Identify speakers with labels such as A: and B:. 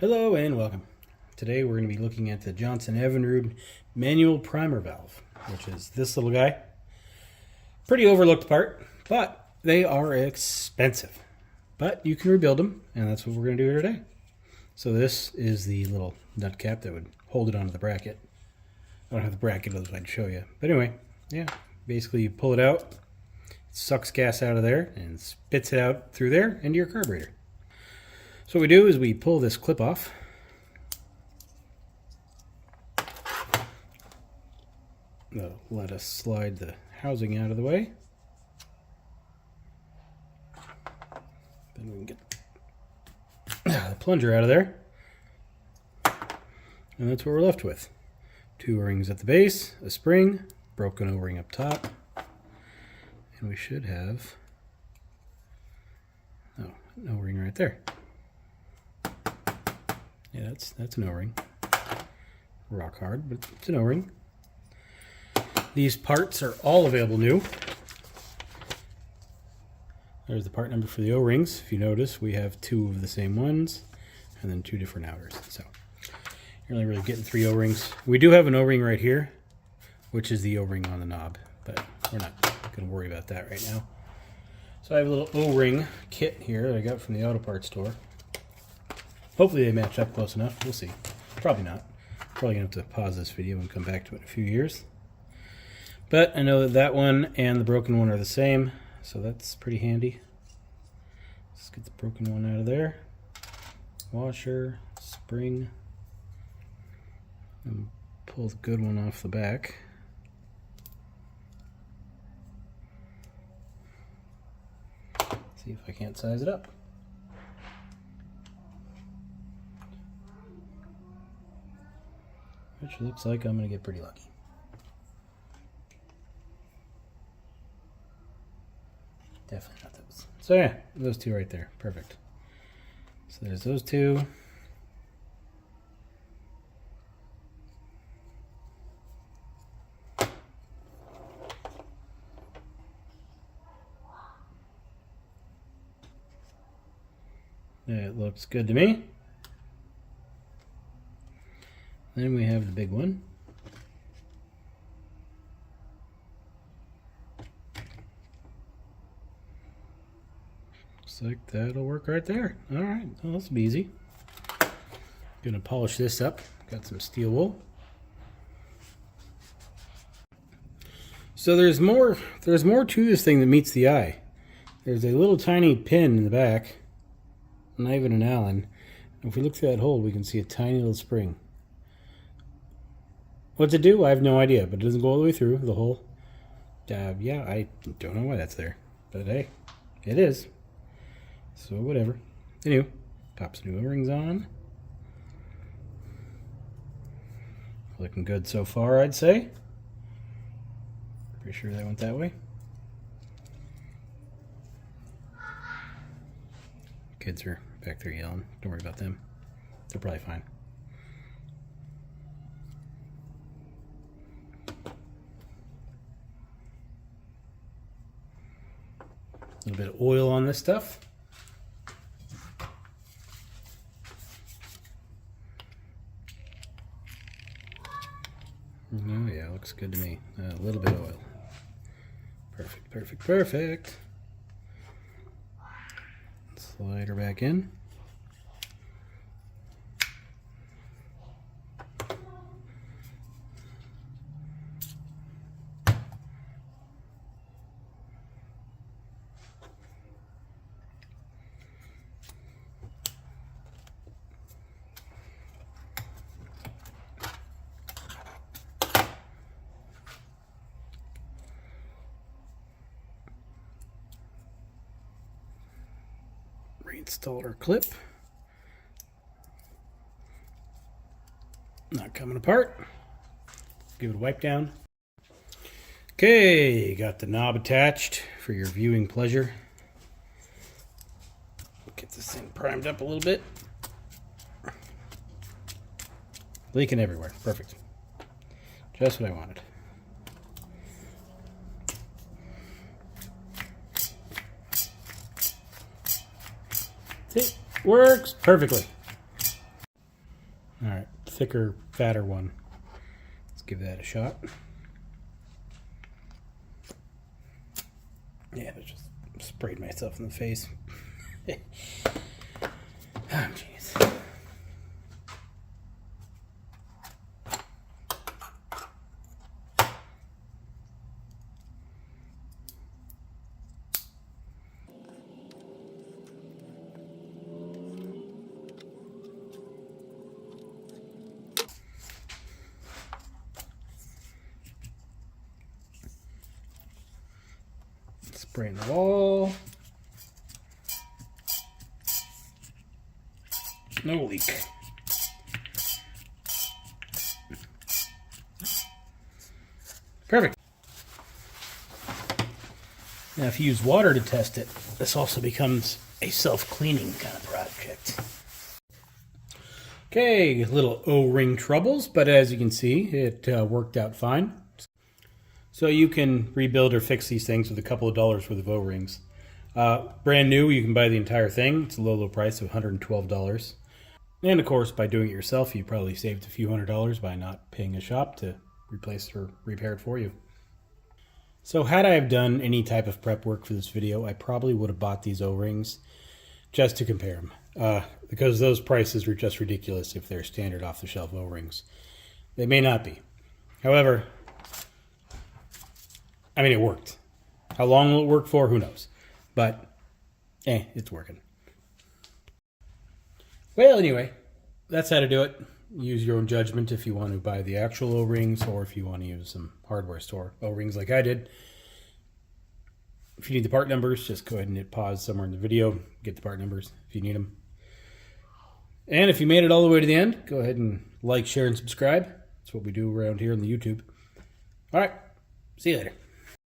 A: Hello and welcome. Today we're going to be looking at the Johnson Evinrude manual primer valve, which is this little guy. Pretty overlooked part, but they are expensive. But you can rebuild them, and that's what we're going to do here today. So this is the little nut cap that would hold it onto the bracket. I don't have the bracket, otherwise I'd show you. But anyway, yeah, basically you pull it out, it sucks gas out of there, and spits it out through there into your carburetor. So what we do is we pull this clip off. Let us slide the housing out of the way. Then we can get the plunger out of there. And that's what we're left with. 2 O-rings at the base, a spring, broken O-ring up top. And we should have an O-ring right there. Yeah, that's an O-ring. Rock hard, but it's an O-ring. These parts are all available new. There's the part number for the O-rings. If you notice, we have 2 of the same ones, and then 2 different outers. So you're only really getting 3 O-rings. We do have an O-ring right here, which is the O-ring on the knob, but we're not going to worry about that right now. So I have a little O-ring kit here that I got from the auto parts store. Hopefully they match up close enough. We'll see. Probably not. Probably going to have to pause this video and come back to it in a few years. But I know that that one and the broken one are the same, so that's pretty handy. Let's get the broken one out of there. Washer, spring, and pull the good one off the back. See if I can't size it up. Which looks like I'm going to get pretty lucky. Definitely not those. So yeah, those 2 right there. Perfect. So there's those 2. That looks good to me. Then we have the big one. Looks like that'll work right there. All right, well, this will be easy. Gonna polish this up. Got some steel wool. So there's more to this thing than meets the eye. There's a little tiny pin in the back, not even an Allen. And if we look through that hole, we can see a tiny little spring. What's it do? I have no idea, but it doesn't go all the way through the hole. Yeah, I don't know why that's there, but hey, it is. So whatever. Anyway, pop some new O-rings on. Looking good so far, I'd say. Pretty sure that went that way. Kids are back there yelling. Don't worry about them. They're probably fine. A little bit of oil on this stuff. Oh yeah, looks good to me. A little bit of oil. Perfect, perfect, perfect. Slide her back in. Reinstall our clip. Not coming apart. Give it a wipe down. Okay, got the knob attached for your viewing pleasure. Get this thing primed up a little bit. Leaking everywhere. Perfect. Just what I wanted. See, works perfectly. All right, thicker, fatter one. Let's give that a shot. Yeah, I just sprayed myself in the face. Oh, jeez. Spraying the wall. No leak. Perfect. Now if you use water to test it, this also becomes a self-cleaning kind of project. Okay, little O-ring troubles, but as you can see, it worked out fine. So you can rebuild or fix these things with a couple of dollars worth of O-rings. Brand new, you can buy the entire thing. It's a low, low price of $112. And of course, by doing it yourself, you probably saved a few $100s by not paying a shop to replace or repair it for you. So had I have done any type of prep work for this video, I probably would have bought these O-rings just to compare them. Because those prices are just ridiculous if they're standard off-the-shelf O-rings. They may not be. However, I mean, it worked. How long will it work for? Who knows? But, it's working. Well, anyway, that's how to do it. Use your own judgment if you want to buy the actual O-rings or if you want to use some hardware store O-rings like I did. If you need the part numbers, just go ahead and hit pause somewhere in the video. Get the part numbers if you need them. And if you made it all the way to the end, go ahead and like, share, and subscribe. That's what we do around here on the YouTube. All right. See you later.